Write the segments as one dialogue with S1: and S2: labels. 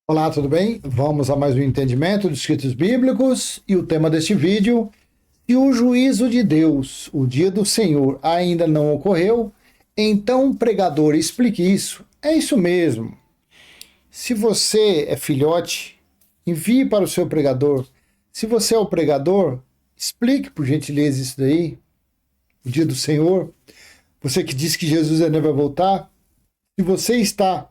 S1: Olá, tudo bem? Vamos a mais um entendimento dos escritos bíblicos e o tema deste vídeo: se o juízo de Deus, o dia do Senhor, ainda não ocorreu, então pregador, explique isso. É isso mesmo. Se você é filhote, envie para o seu pregador. Se você é o pregador, explique por gentileza isso daí, o dia do Senhor. Você que diz que Jesus ainda vai voltar, se você está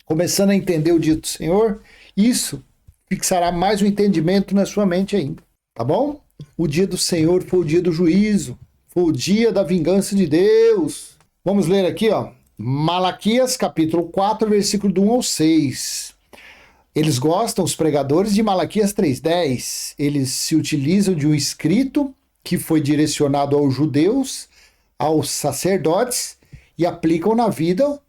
S1: começando a entender o dia do Senhor, isso fixará mais um entendimento na sua mente ainda, tá bom? O dia do Senhor foi o dia do juízo, foi o dia da vingança de Deus. Vamos ler aqui, ó, Malaquias capítulo 4, versículo do 1 ao 6. Eles gostam, os pregadores, de Malaquias 3:10. Eles se utilizam de um escrito que foi direcionado aos judeus, aos sacerdotes, e aplicam na vida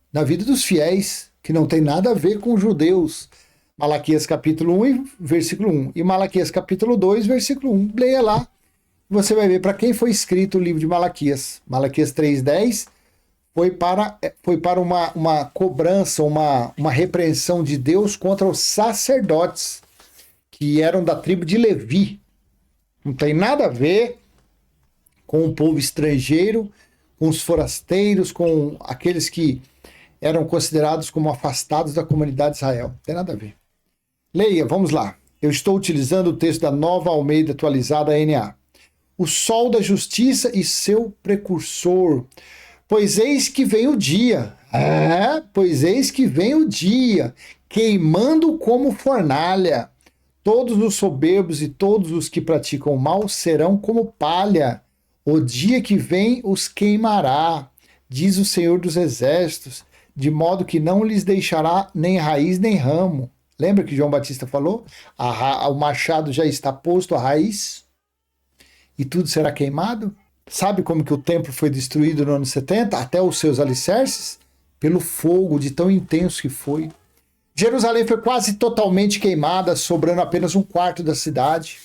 S1: dos fiéis, que não tem nada a ver com os judeus. Malaquias capítulo 1, versículo 1. E Malaquias capítulo 2, versículo 1. Leia lá. Você vai ver para quem foi escrito o livro de Malaquias. Malaquias 3:10 foi para uma cobrança, uma repreensão de Deus contra os sacerdotes, que eram da tribo de Levi. Não tem nada a ver com o povo estrangeiro, com os forasteiros, com aqueles que eram considerados como afastados da comunidade de Israel. Não tem nada a ver. Leia, vamos lá. Eu estou utilizando o texto da Nova Almeida atualizada NA. O sol da justiça e seu precursor. Pois eis que vem o dia. Pois eis que vem o dia, queimando como fornalha. Todos os soberbos e todos os que praticam o mal serão como palha. O dia que vem os queimará, diz o Senhor dos Exércitos, de modo que não lhes deixará nem raiz nem ramo. Lembra que João Batista falou? O machado já está posto à raiz e tudo será queimado. Sabe como que o templo foi destruído no ano 70? Até os seus alicerces? Pelo fogo de tão intenso que foi. Jerusalém foi quase totalmente queimada, sobrando apenas um quarto da cidade.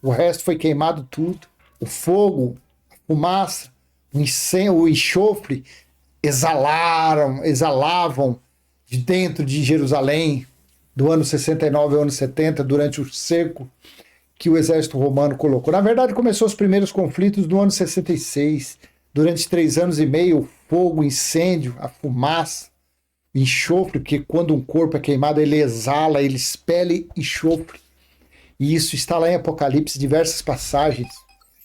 S1: O resto foi queimado tudo. O fogo, a fumaça, o incêndio, o enxofre exalavam de dentro de Jerusalém do ano 69 ao ano 70, durante o cerco que o exército romano colocou. Na verdade, começou os primeiros conflitos no ano 66. Durante 3 anos e meio, o fogo, o incêndio, a fumaça, o enxofre, porque quando um corpo é queimado, ele exala, ele expele enxofre. E isso está lá em Apocalipse, diversas passagens.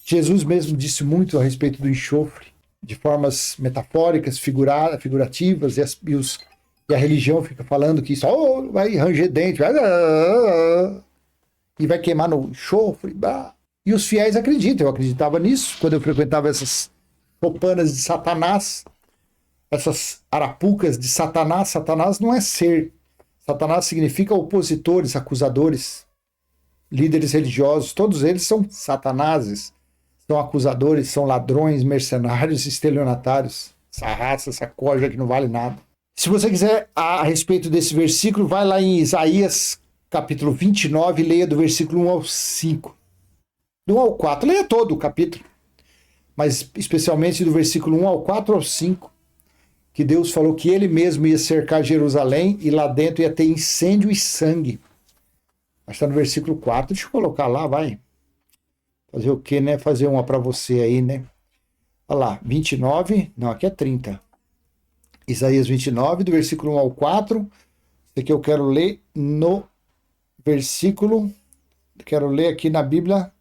S1: Jesus mesmo disse muito a respeito do enxofre, de formas metafóricas, figurativas, e a religião fica falando que isso vai ranger dente, e vai queimar no enxofre. E os fiéis acreditam, eu acreditava nisso, quando eu frequentava essas chopanas de Satanás, essas arapucas de Satanás. Satanás não é ser. Satanás significa opositores, acusadores, líderes religiosos, todos eles são satanases. São acusadores, são ladrões, mercenários, estelionatários. Essa raça, essa corja que não vale nada. Se você quiser a respeito desse versículo, vai lá em Isaías capítulo 29 e leia do versículo 1 ao 5. Do 1 ao 4, leia todo o capítulo. Mas especialmente do versículo 1 ao 4 ao 5, que Deus falou que ele mesmo ia cercar Jerusalém e lá dentro ia ter incêndio e sangue. Mas está no versículo 4, deixa eu colocar lá, vai. Fazer o quê, né? Fazer uma para você aí, né? Olha lá, 29, não, aqui é 30. Isaías 29, do versículo 1 ao 4. Isso aqui eu quero ler no versículo, quero ler aqui na Bíblia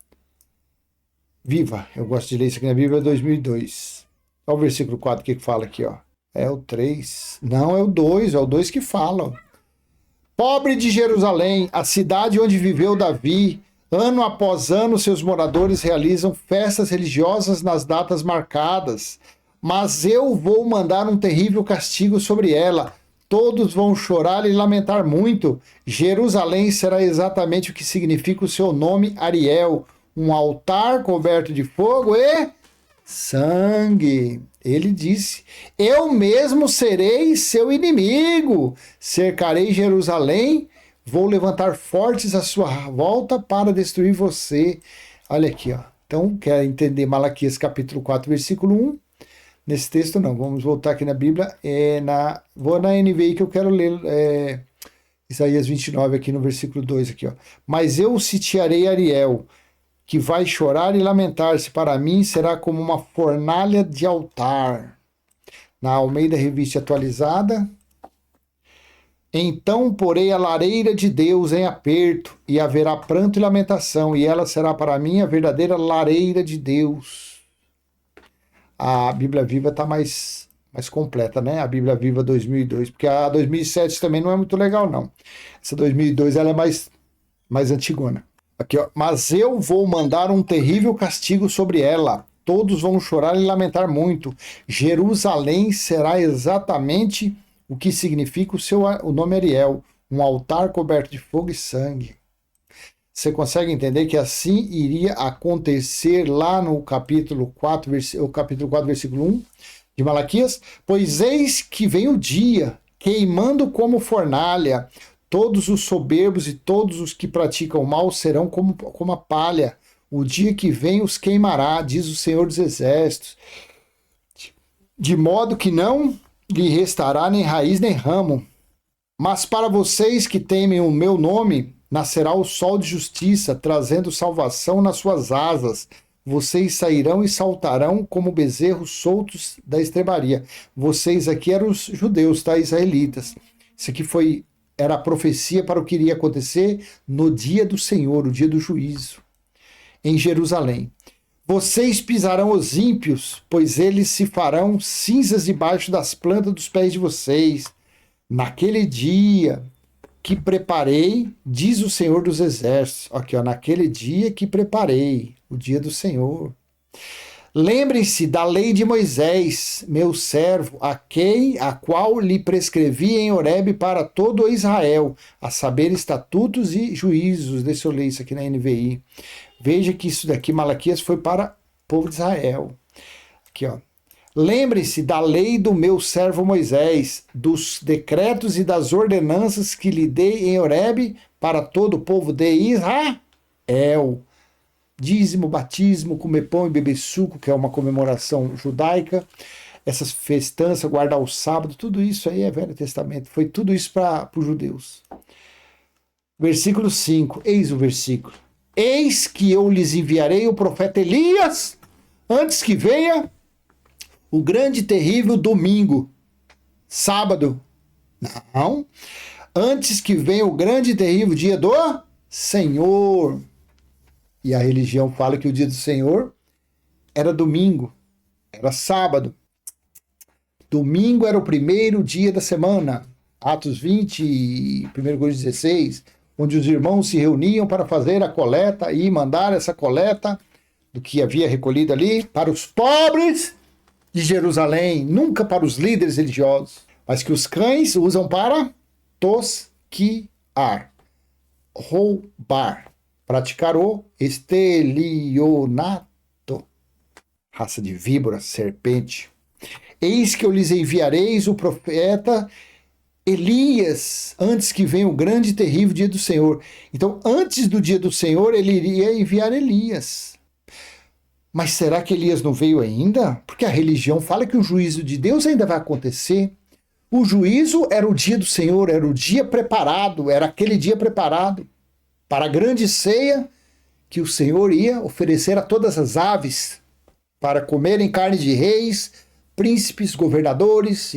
S1: Viva. Eu gosto de ler isso aqui na Bíblia 2002. Olha o versículo 4, o que fala aqui, ó. É o 3. Não, é o 2 que fala. Ó. Pobre de Jerusalém, a cidade onde viveu Davi. Ano após ano, seus moradores realizam festas religiosas nas datas marcadas. Mas eu vou mandar um terrível castigo sobre ela. Todos vão chorar e lamentar muito. Jerusalém será exatamente o que significa o seu nome, Ariel. Um altar coberto de fogo e sangue. Ele disse: eu mesmo serei seu inimigo. Cercarei Jerusalém. Vou levantar fortes à sua volta para destruir você. Olha aqui, ó. Então, quer entender Malaquias capítulo 4, versículo 1? Nesse texto não. Vamos voltar aqui na Bíblia. Vou na NVI que eu quero ler Isaías 29, aqui no versículo 2, aqui, ó. Mas eu sitiarei Ariel, que vai chorar e lamentar-se. Para mim será como uma fornalha de altar. Na Almeida Revista Atualizada. Então porei a lareira de Deus em aperto, e haverá pranto e lamentação, e ela será para mim a verdadeira lareira de Deus. A Bíblia Viva está mais completa, né? A Bíblia Viva 2002, porque a 2007 também não é muito legal, não. Essa 2002 ela é mais antigona. Aqui, ó. Mas eu vou mandar um terrível castigo sobre ela. Todos vão chorar e lamentar muito. Jerusalém será exatamente o que significa o nome Ariel, um altar coberto de fogo e sangue. Você consegue entender que assim iria acontecer lá no capítulo 4, versículo 1 de Malaquias? Pois eis que vem o dia, queimando como fornalha, todos os soberbos e todos os que praticam mal serão como a palha. O dia que vem os queimará, diz o Senhor dos Exércitos, de modo que não lhe restará nem raiz nem ramo. Mas para vocês que temem o meu nome, nascerá o sol de justiça, trazendo salvação nas suas asas. Vocês sairão e saltarão como bezerros soltos da estrebaria. Vocês aqui eram os judeus, tá? Israelitas. Isso aqui era a profecia para o que iria acontecer no dia do Senhor, o dia do juízo, em Jerusalém. Vocês pisarão os ímpios, pois eles se farão cinzas debaixo das plantas dos pés de vocês. Naquele dia que preparei, diz o Senhor dos Exércitos. Aqui, ó, naquele dia que preparei, o dia do Senhor. Lembrem-se da lei de Moisés, meu servo, a qual lhe prescrevi em Horebe para todo Israel, a saber, estatutos e juízos. Deixa eu ler isso aqui na NVI. Veja que isso daqui, Malaquias, foi para o povo de Israel. Aqui, ó. Lembre-se da lei do meu servo Moisés, dos decretos e das ordenanças que lhe dei em Horebe para todo o povo de Israel. Dízimo, batismo, comer pão e beber suco, que é uma comemoração judaica. Essas festanças, guardar o sábado, tudo isso aí é Velho Testamento. Foi tudo isso para os judeus. Versículo 5, eis o versículo. Eis que eu lhes enviarei o profeta Elias, antes que venha o grande e terrível domingo. Sábado. Não. Antes que venha o grande e terrível dia do Senhor. E a religião fala que o dia do Senhor era domingo. Era sábado. Domingo era o primeiro dia da semana. Atos 20 e 1 Coríntios 16. Onde os irmãos se reuniam para fazer a coleta e mandar essa coleta do que havia recolhido ali para os pobres de Jerusalém, nunca para os líderes religiosos, mas que os cães usam para tosquiar, roubar, praticar o estelionato, raça de víbora, serpente. Eis que eu lhes enviareis o profeta Elias, antes que venha o grande e terrível dia do Senhor. Então, antes do dia do Senhor, ele iria enviar Elias. Mas será que Elias não veio ainda? Porque a religião fala que o juízo de Deus ainda vai acontecer. O juízo era o dia do Senhor, era o dia preparado, era aquele dia preparado para a grande ceia que o Senhor ia oferecer a todas as aves para comerem carne de reis, príncipes, governadores,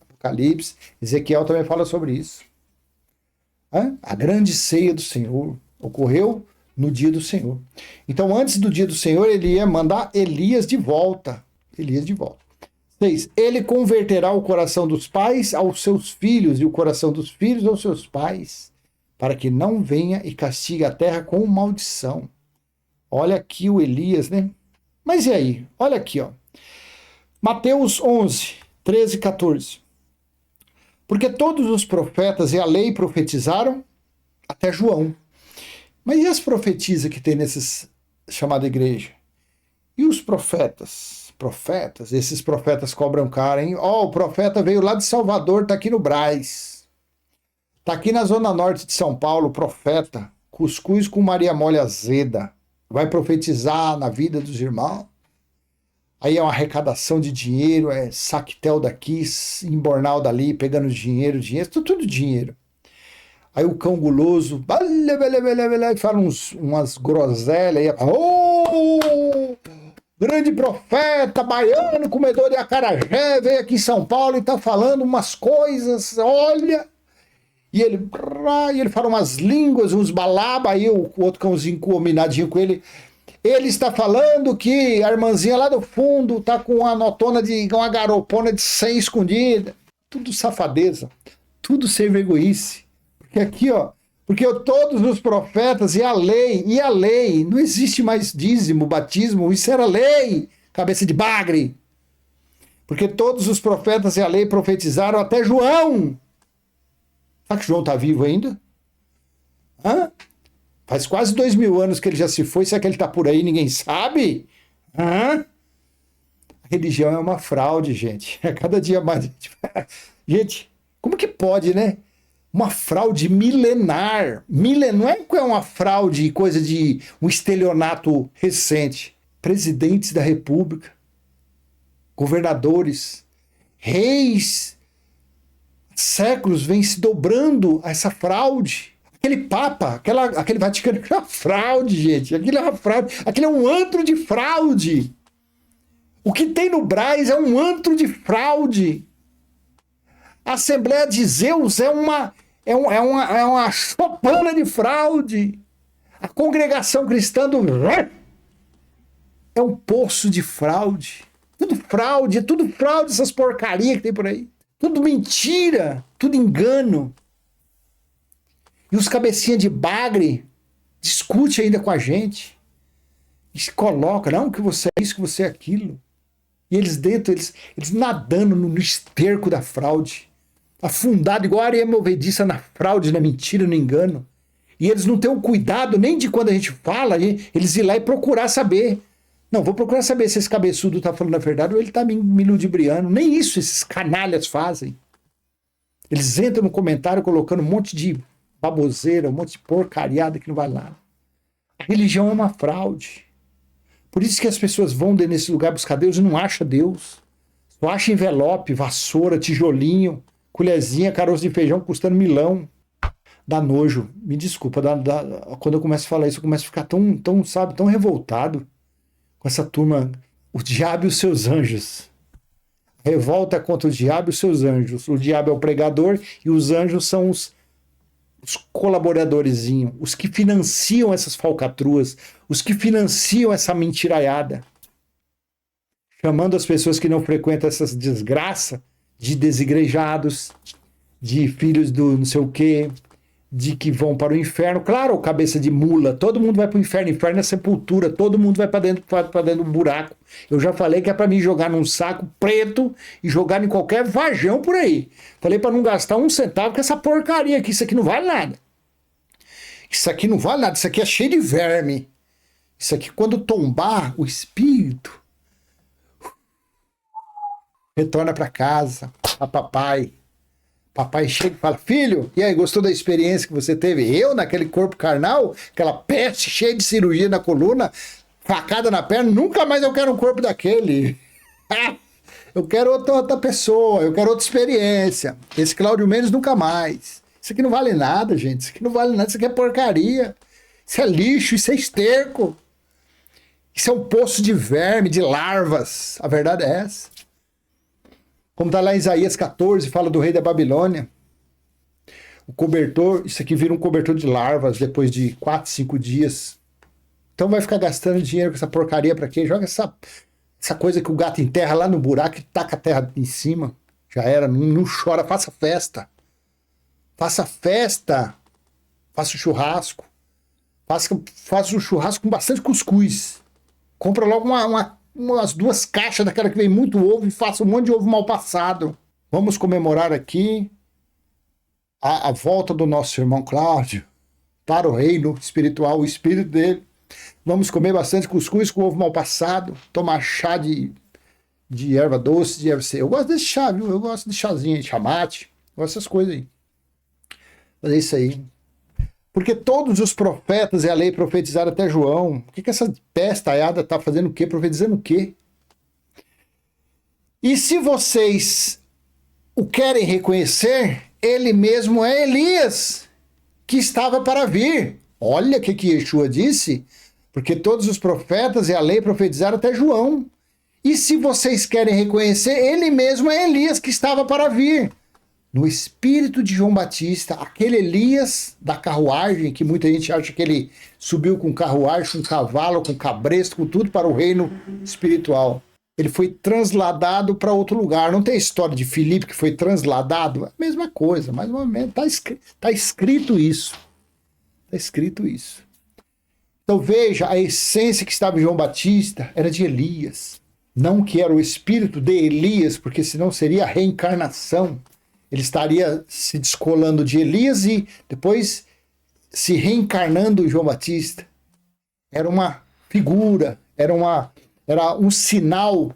S1: Apocalipse, Ezequiel também fala sobre isso. A grande ceia do Senhor ocorreu no dia do Senhor. Então, antes do dia do Senhor, ele ia mandar Elias de volta. 6. Ele converterá o coração dos pais aos seus filhos e o coração dos filhos aos seus pais, para que não venha e castigue a terra com maldição. Olha aqui o Elias, né? Mas e aí? Olha aqui, ó. Mateus 11, 13 e 14. Porque todos os profetas e a lei profetizaram até João. Mas e as profetisas que tem nessa chamada igreja? E os profetas? Esses profetas cobram caro, hein? O profeta veio lá de Salvador, tá aqui no Brás. Tá aqui na zona norte de São Paulo, profeta. Cuscuz com Maria Mole azeda. Vai profetizar na vida dos irmãos. Aí é uma arrecadação de dinheiro, é saquetel daqui, embornal dali, pegando dinheiro, tudo dinheiro. Aí o cão guloso, e fala umas groselhas, aí, oh, grande profeta baiano, comedor de acarajé, veio aqui em São Paulo e tá falando umas coisas, olha. E ele fala umas línguas, uns balaba, aí o outro cãozinho combinadinho com ele. Ele está falando que a irmãzinha lá do fundo tá com uma notona uma garopona de 100 escondida. Tudo safadeza, tudo sem vergonhice. Porque aqui, ó, porque todos os profetas e a lei, não existe mais dízimo, batismo, isso era lei, cabeça de bagre. Porque todos os profetas e a lei profetizaram até João. Será que João está vivo ainda? Hã? Faz quase 2000 anos que ele já se foi. Será que ele está por aí? Ninguém sabe? Hã? A religião é uma fraude, gente. A cada dia mais. Gente, como que pode, né? Uma fraude milenar. Não é uma fraude, coisa de um estelionato recente. Presidentes da República, governadores, reis, séculos vem se dobrando a essa fraude. Aquele Papa, aquele Vaticano, é uma fraude, gente. Aquilo é uma fraude. Aquilo é um antro de fraude. O que tem no Brás é um antro de fraude. A Assembleia de Zeus é uma chopana de fraude. A congregação cristã é um poço de fraude. É tudo fraude essas porcarias que tem por aí. Tudo mentira, tudo engano. E os cabecinha de bagre discute ainda com a gente. E se coloca, não, que você é isso, que você é aquilo. E eles dentro, eles nadando no esterco da fraude. Afundado igual a areia movediça na fraude, na mentira, no engano. E eles não têm o cuidado nem de quando a gente fala, eles ir lá e procurar saber. Não, vou procurar saber se esse cabeçudo está falando a verdade ou ele está me ludibriando. Nem isso esses canalhas fazem. Eles entram no comentário colocando um monte de baboseira, um monte de porcariada que não vai lá. A religião é uma fraude. Por isso que as pessoas vão nesse lugar buscar Deus e não acham Deus. Só acham envelope, vassoura, tijolinho, colherzinha, caroço de feijão custando milão. Dá nojo. Me desculpa, quando eu começo a falar isso, eu começo a ficar tão revoltado com essa turma, o diabo e os seus anjos. A revolta contra o diabo e os seus anjos. O diabo é o pregador e os anjos são os colaboradorzinhos, os que financiam essas falcatruas, os que financiam essa mentiraiada, chamando as pessoas que não frequentam essas desgraças de desigrejados, de filhos do não sei o quê, de que vão para o inferno. Claro, cabeça de mula, todo mundo vai para o inferno. Inferno é sepultura, todo mundo vai para dentro do buraco. Eu já falei que é para mim jogar num saco preto e jogar em qualquer vajão por aí. Falei para não gastar um centavo com essa porcaria aqui, isso aqui não vale nada. Isso aqui não vale nada, isso aqui é cheio de verme. Isso aqui, quando tombar, o espírito retorna para casa, a papai. Papai chega e fala, filho, e aí, gostou da experiência que você teve? Eu, naquele corpo carnal, aquela peste cheia de cirurgia na coluna, facada na perna, nunca mais eu quero um corpo daquele. Eu quero outra pessoa, eu quero outra experiência. Esse Cláudio Mendes nunca mais. Isso aqui não vale nada, gente. Isso aqui não vale nada, isso aqui é porcaria. Isso é lixo, isso é esterco. Isso é um poço de verme, de larvas. A verdade é essa. Como está lá em Isaías 14, fala do rei da Babilônia. O cobertor, isso aqui vira um cobertor de larvas depois de 4, 5 dias. Então vai ficar gastando dinheiro com essa porcaria para quê? Joga essa coisa que o gato enterra lá no buraco e taca a terra em cima. Já era, não chora, faça festa. Faça festa. Faça o churrasco. Faça um churrasco com bastante cuscuz. Compra logo umas 2 caixas daquela que vem muito ovo e faça um monte de ovo mal passado. Vamos comemorar aqui a volta do nosso irmão Cláudio para o reino espiritual, o espírito dele. Vamos comer bastante cuscuz com ovo mal passado, tomar chá de erva doce, de erva seca. Eu gosto desse chá, viu? Eu gosto de chazinho, de chamate, gosto dessas coisas aí. Fazer isso aí. Porque todos os profetas e a lei profetizaram até João. O que essa pestaiada está fazendo o quê? Profetizando o quê? E se vocês o querem reconhecer, ele mesmo é Elias, que estava para vir. Olha o que Yeshua disse, porque todos os profetas e a lei profetizaram até João. E se vocês querem reconhecer, ele mesmo é Elias, que estava para vir. No espírito de João Batista, aquele Elias da carruagem, que muita gente acha que ele subiu com carruagem, com cavalo, com cabresto, com tudo para o reino espiritual. Ele foi transladado para outro lugar. Não tem a história de Filipe que foi transladado? A mesma coisa, mais ou menos. Está escrito isso. Está escrito isso. Então veja, a essência que estava em João Batista era de Elias. Não que era o espírito de Elias, porque senão seria a reencarnação. Ele estaria se descolando de Elias e depois se reencarnando em João Batista. Era uma figura, era um sinal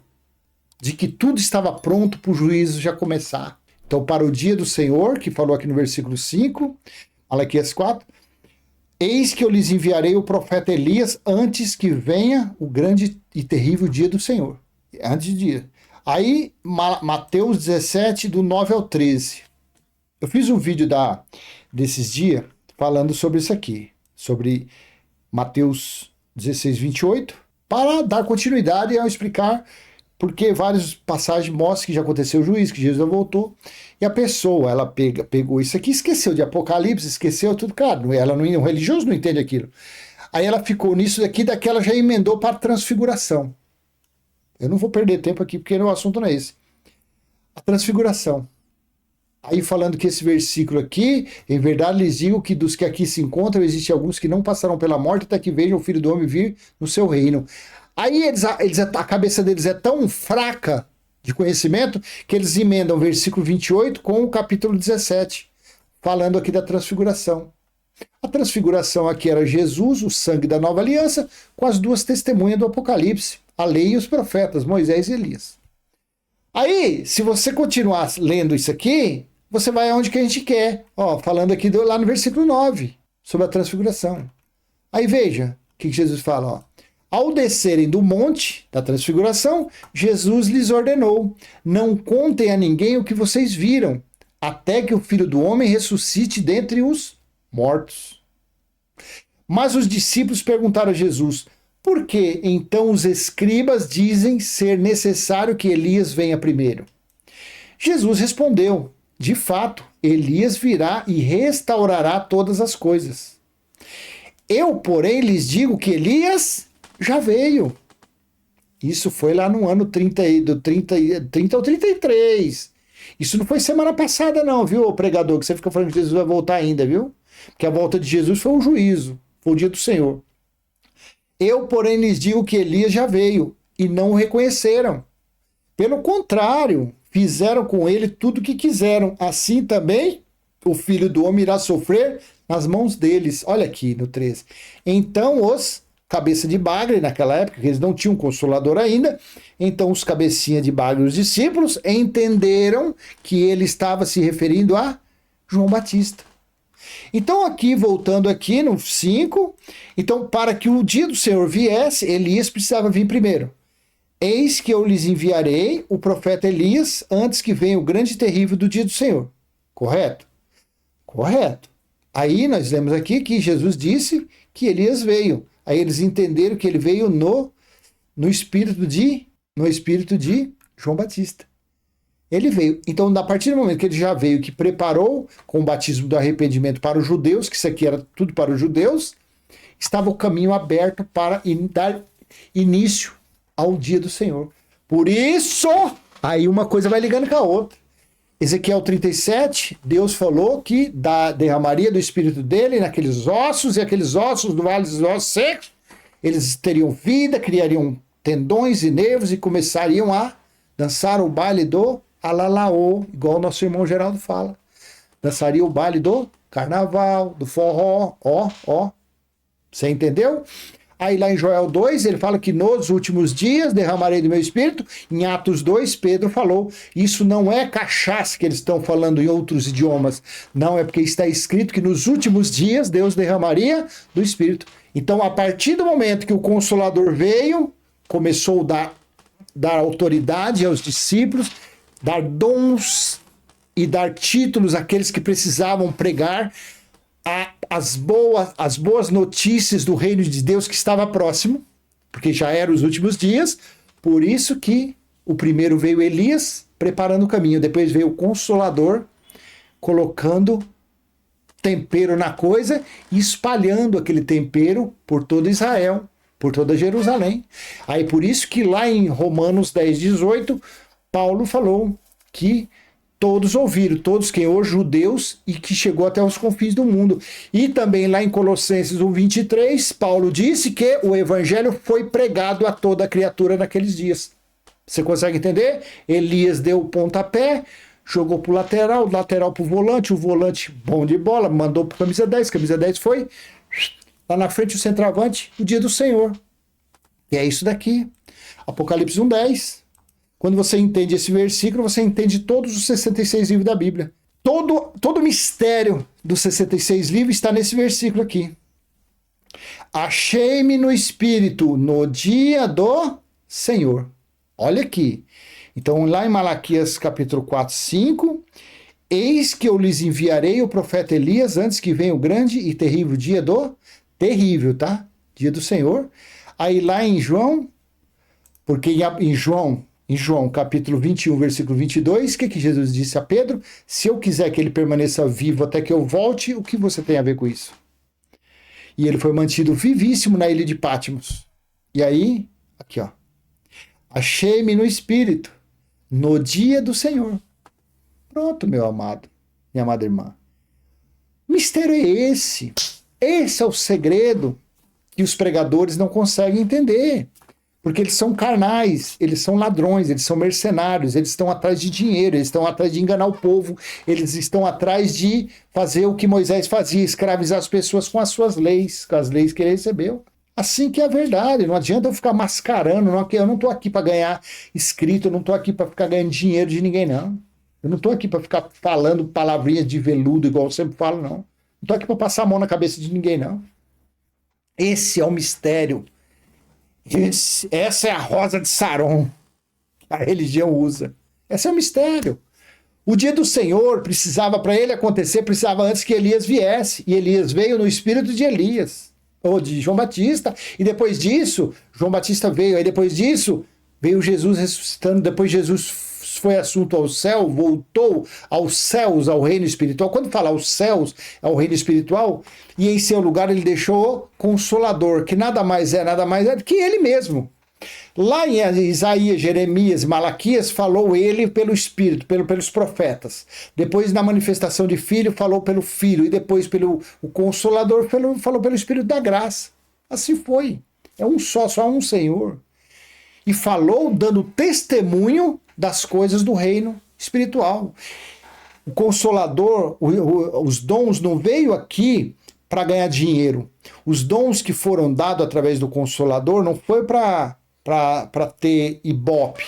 S1: de que tudo estava pronto para o juízo já começar. Então, para o dia do Senhor, que falou aqui no versículo 5, Malaquias 4, eis que eu lhes enviarei o profeta Elias antes que venha o grande e terrível dia do Senhor. Antes do dia. Aí, Mateus 17, do 9 ao 13. Eu fiz um vídeo desses dias falando sobre isso aqui, sobre Mateus 16, 28, para dar continuidade ao explicar, porque várias passagens mostram que já aconteceu o juízo, que Jesus já voltou, e a pessoa, ela pegou isso aqui, esqueceu de Apocalipse, esqueceu tudo, cara, o religioso não entende aquilo. Aí ela ficou nisso daqui, ela já emendou para a transfiguração. Eu não vou perder tempo aqui, porque o assunto não é esse. A transfiguração. Aí falando que esse versículo aqui, em verdade lhes digo que dos que aqui se encontram, existem alguns que não passarão pela morte até que vejam o Filho do Homem vir no seu reino. Aí a cabeça deles é tão fraca de conhecimento que eles emendam o versículo 28 com o capítulo 17, falando aqui da transfiguração. A transfiguração aqui era Jesus, o sangue da nova aliança, com as duas testemunhas do Apocalipse, a lei e os profetas, Moisés e Elias. Aí, se você continuar lendo isso aqui, você vai aonde que a gente quer. Ó, falando aqui lá no versículo 9, sobre a transfiguração. Aí veja o que Jesus fala. Ó. Ao descerem do monte da transfiguração, Jesus lhes ordenou: não contem a ninguém o que vocês viram, até que o Filho do Homem ressuscite dentre os mortos. Mas os discípulos perguntaram a Jesus: por que então os escribas dizem ser necessário que Elias venha primeiro? Jesus respondeu: de fato, Elias virá e restaurará todas as coisas. Eu, porém, lhes digo que Elias já veio. Isso foi lá no ano 30 ao 33. Isso não foi semana passada não, viu, pregador? Que você fica falando que Jesus vai voltar ainda, viu? Porque a volta de Jesus foi um juízo, foi o dia do Senhor. Eu, porém, lhes digo que Elias já veio e não o reconheceram. Pelo contrário, fizeram com ele tudo o que quiseram. Assim também o Filho do Homem irá sofrer nas mãos deles. Olha aqui no 13. Então os cabeça de bagre, naquela época, que eles não tinham consolador ainda, então os cabecinha de bagre, os discípulos, entenderam que ele estava se referindo a João Batista. Então aqui, voltando aqui no 5, então para que o dia do Senhor viesse, Elias precisava vir primeiro. Eis que eu lhes enviarei o profeta Elias antes que venha o grande e terrível do dia do Senhor. Correto? Correto. Aí nós lemos aqui que Jesus disse que Elias veio. Aí eles entenderam que ele veio no espírito de João Batista. Ele veio. Então, a partir do momento que ele já veio, que preparou com o batismo do arrependimento para os judeus, que isso aqui era tudo para os judeus, estava o caminho aberto para dar início ao dia do Senhor. Por isso, aí uma coisa vai ligando com a outra. Ezequiel 37, Deus falou que derramaria do espírito dele naqueles ossos, e aqueles ossos do vale dos ossos secos, eles teriam vida, criariam tendões e nervos e começariam a dançar o baile do alalaô, igual o nosso irmão Geraldo fala. Dançaria o baile do carnaval, do forró, ó. Você entendeu? Aí lá em Joel 2, ele fala que nos últimos dias derramarei do meu espírito. Em Atos 2, Pedro falou, isso não é cachaça que eles estão falando em outros idiomas. Não, é porque está escrito que nos últimos dias Deus derramaria do espírito. Então, a partir do momento que o Consolador veio, começou a dar dar autoridade aos discípulos, dar dons e dar títulos àqueles que precisavam pregar as boas notícias do reino de Deus que estava próximo, porque já eram os últimos dias. Por isso que o primeiro veio Elias preparando o caminho, depois veio o Consolador colocando tempero na coisa e espalhando aquele tempero por todo Israel, por toda Jerusalém. Aí por isso que lá em Romanos 10:18, Paulo falou que todos ouviram, todos quem hoje judeus e que chegou até os confins do mundo. E também lá em Colossenses 1:23, Paulo disse que o evangelho foi pregado a toda criatura naqueles dias. Você consegue entender? Elias deu o pontapé, jogou pro lateral, o lateral pro volante, o volante bom de bola, mandou pro camisa 10 foi lá na frente o centroavante, o dia do Senhor. E é isso daqui. Apocalipse 1:10. Quando você entende esse versículo, você entende todos os 66 livros da Bíblia. Todo o mistério dos 66 livros está nesse versículo aqui. Achei-me no Espírito no dia do Senhor. Olha aqui. Então, lá em Malaquias capítulo 4:5, eis que eu lhes enviarei o profeta Elias antes que venha o grande e terrível dia do... Terrível, tá? Dia do Senhor. Aí lá em João, porque em João capítulo 21, versículo 22, o que Jesus disse a Pedro? Se eu quiser que ele permaneça vivo até que eu volte, o que você tem a ver com isso? E ele foi mantido vivíssimo na ilha de Patmos. E aí, aqui ó, achei-me no Espírito, no dia do Senhor. Pronto, meu amado, minha amada irmã. O mistério é esse. Esse é o segredo que os pregadores não conseguem entender. Porque eles são carnais, eles são ladrões, eles são mercenários, eles estão atrás de dinheiro, eles estão atrás de enganar o povo, eles estão atrás de fazer o que Moisés fazia, escravizar as pessoas com as suas leis, com as leis que ele recebeu. Assim que é a verdade, não adianta eu ficar mascarando, eu não estou aqui para ganhar inscrito, eu não estou aqui para ficar ganhando dinheiro de ninguém, não. Eu não estou aqui para ficar falando palavrinhas de veludo, igual eu sempre falo, não. Não estou aqui para passar a mão na cabeça de ninguém, não. Esse é o mistério. Essa é a rosa de Saron que a religião usa. Esse é o mistério. O dia do Senhor precisava, para ele acontecer, precisava antes que Elias viesse. E Elias veio no espírito de Elias, ou de João Batista. E depois disso, João Batista veio. Aí depois disso, veio Jesus ressuscitando. Depois Jesus foi assunto ao céu, voltou aos céus, ao reino espiritual. Quando fala aos céus, ao reino espiritual, e em seu lugar ele deixou Consolador, que nada mais é do que ele mesmo. Lá em Isaías, Jeremias, Malaquias, falou ele pelo Espírito, pelos profetas. Depois, na manifestação de Filho, falou pelo Filho. E depois, o Consolador, falou pelo Espírito da graça. Assim foi. É um só um Senhor. E falou dando testemunho das coisas do reino espiritual. O Consolador, os dons não veio aqui para ganhar dinheiro. Os dons que foram dados através do Consolador não foi para ter ibope.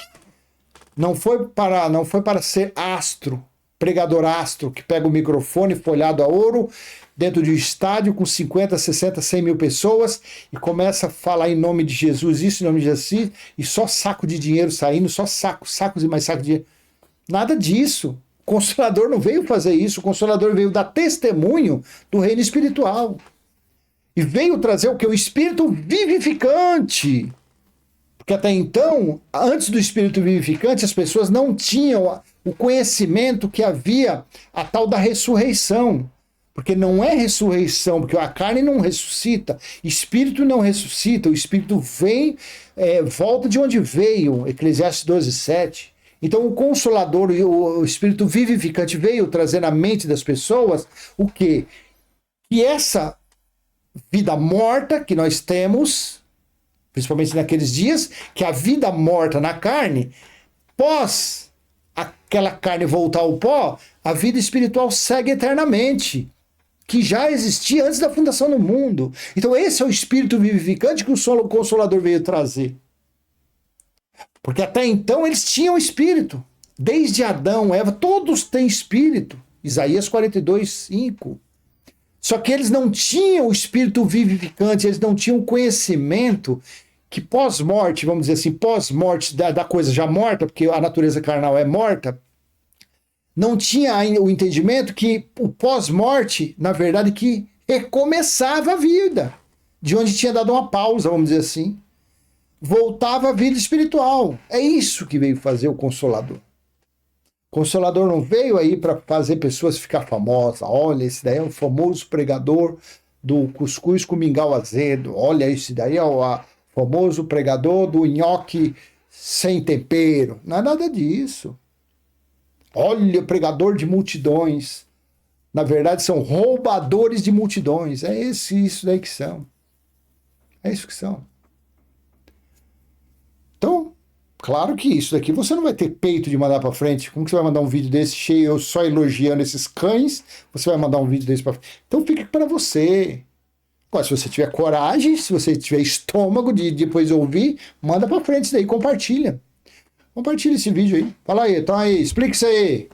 S1: Não foi para ser astro, pregador astro, que pega o microfone folhado a ouro dentro de um estádio com 50, 60, 100 mil pessoas e começa a falar em nome de Jesus, isso em nome de Jesus, e só saco de dinheiro saindo, só sacos e mais sacos de dinheiro. Nada disso. O Consolador não veio fazer isso, o Consolador veio dar testemunho do reino espiritual. E veio trazer o que? O Espírito vivificante. Porque até então, antes do Espírito vivificante, as pessoas não tinham o conhecimento que havia a tal da ressurreição. Porque não é ressurreição, porque a carne não ressuscita, espírito não ressuscita, o espírito vem, volta de onde veio, Eclesiastes 12:7. Então o Consolador, o espírito vivificante veio trazer na mente das pessoas o quê? Que essa vida morta que nós temos, principalmente naqueles dias, que a vida morta na carne, pós aquela carne voltar ao pó, a vida espiritual segue eternamente, que já existia antes da fundação do mundo. Então esse é o espírito vivificante que o Consolador veio trazer. Porque até então eles tinham espírito. Desde Adão, Eva, todos têm espírito. Isaías 42:5. Só que eles não tinham o espírito vivificante, eles não tinham conhecimento que pós-morte, vamos dizer assim, pós-morte da coisa já morta, porque a natureza carnal é morta, não tinha ainda o entendimento que o pós-morte, na verdade, que recomeçava a vida, de onde tinha dado uma pausa, vamos dizer assim, voltava à vida espiritual. É isso que veio fazer o Consolador. O Consolador não veio aí para fazer pessoas ficar famosas. Olha, esse daí é o famoso pregador do cuscuz com mingau azedo. Olha, esse daí é o famoso pregador do nhoque sem tempero. Não é nada disso. Olha, o pregador de multidões. Na verdade, são roubadores de multidões. É isso daí que são. É isso que são. Então, claro que isso daqui você não vai ter peito de mandar para frente. Como que você vai mandar um vídeo desse cheio, eu só elogiando esses cães? Você vai mandar um vídeo desse para frente? Então fica para você. Agora, se você tiver coragem, se você tiver estômago de depois ouvir, manda para frente isso daí, compartilha. Compartilha esse vídeo aí. Fala aí, então aí, explica isso aí.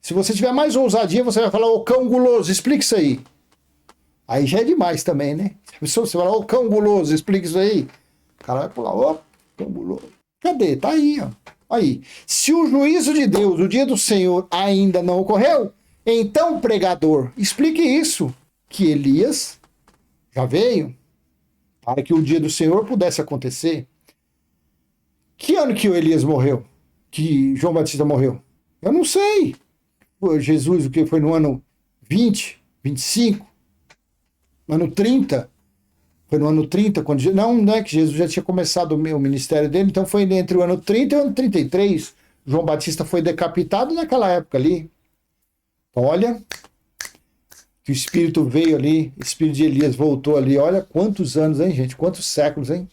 S1: Se você tiver mais ousadia, você vai falar, ô cão guloso, explica isso aí. Aí já é demais também, né? Se você falar, ô cão guloso, explica isso aí. O cara vai pular, ô cão guloso. Cadê? Tá aí, ó. Aí. Se o juízo de Deus, o dia do Senhor, ainda não ocorreu, então, pregador, explique isso. Que Elias já veio para que o dia do Senhor pudesse acontecer. Que ano que o Elias morreu? Que João Batista morreu? Eu não sei. Jesus, o que foi no ano 20, 25, no ano 30? Foi no ano 30, quando... Não é que Jesus já tinha começado o ministério dele, então foi entre o ano 30 e o ano 33. João Batista foi decapitado naquela época ali. Então, olha, que o Espírito veio ali, o Espírito de Elias voltou ali. Olha quantos anos, hein, gente? Quantos séculos, hein?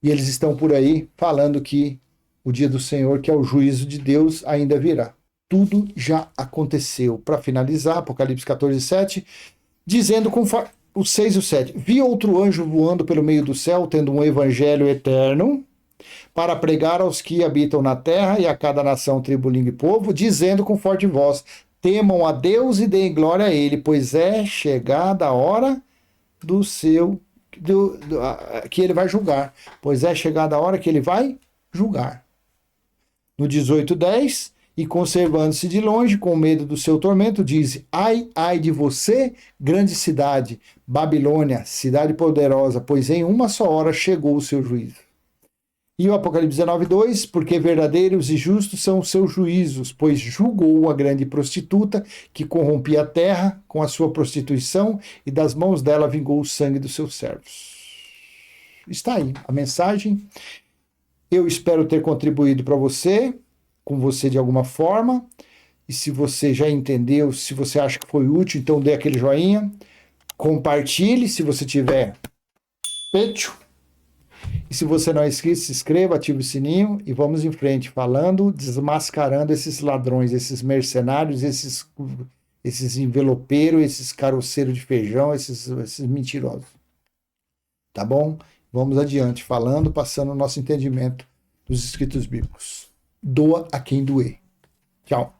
S1: E eles estão por aí falando que o dia do Senhor, que é o juízo de Deus, ainda virá. Tudo já aconteceu. Para finalizar, Apocalipse 14, 7, dizendo conforme o 6 e o 7. Vi outro anjo voando pelo meio do céu, tendo um evangelho eterno, para pregar aos que habitam na terra e a cada nação, tribo, língua e povo, dizendo com forte voz, temam a Deus e deem glória a ele, pois é chegada a hora do seu... que ele vai julgar. Pois é chegada a hora que ele vai julgar. No 18:10, e conservando-se de longe, com medo do seu tormento, diz, ai, ai de você, grande cidade, Babilônia, cidade poderosa, pois em uma só hora chegou o seu juízo. E o Apocalipse 19:2, porque verdadeiros e justos são os seus juízos, pois julgou a grande prostituta, que corrompia a terra com a sua prostituição, e das mãos dela vingou o sangue dos seus servos. Está aí a mensagem. Eu espero ter contribuído para você, com você de alguma forma. E se você já entendeu, se você acha que foi útil, então dê aquele joinha. Compartilhe, se você tiver peito. E se você não é inscrito, se inscreva, ative o sininho e vamos em frente, falando, desmascarando esses ladrões, esses mercenários, esses envelopeiros, esses caroceiros de feijão, esses mentirosos. Tá bom? Vamos adiante, falando, passando o nosso entendimento dos escritos bíblicos. Doa a quem doer. Tchau.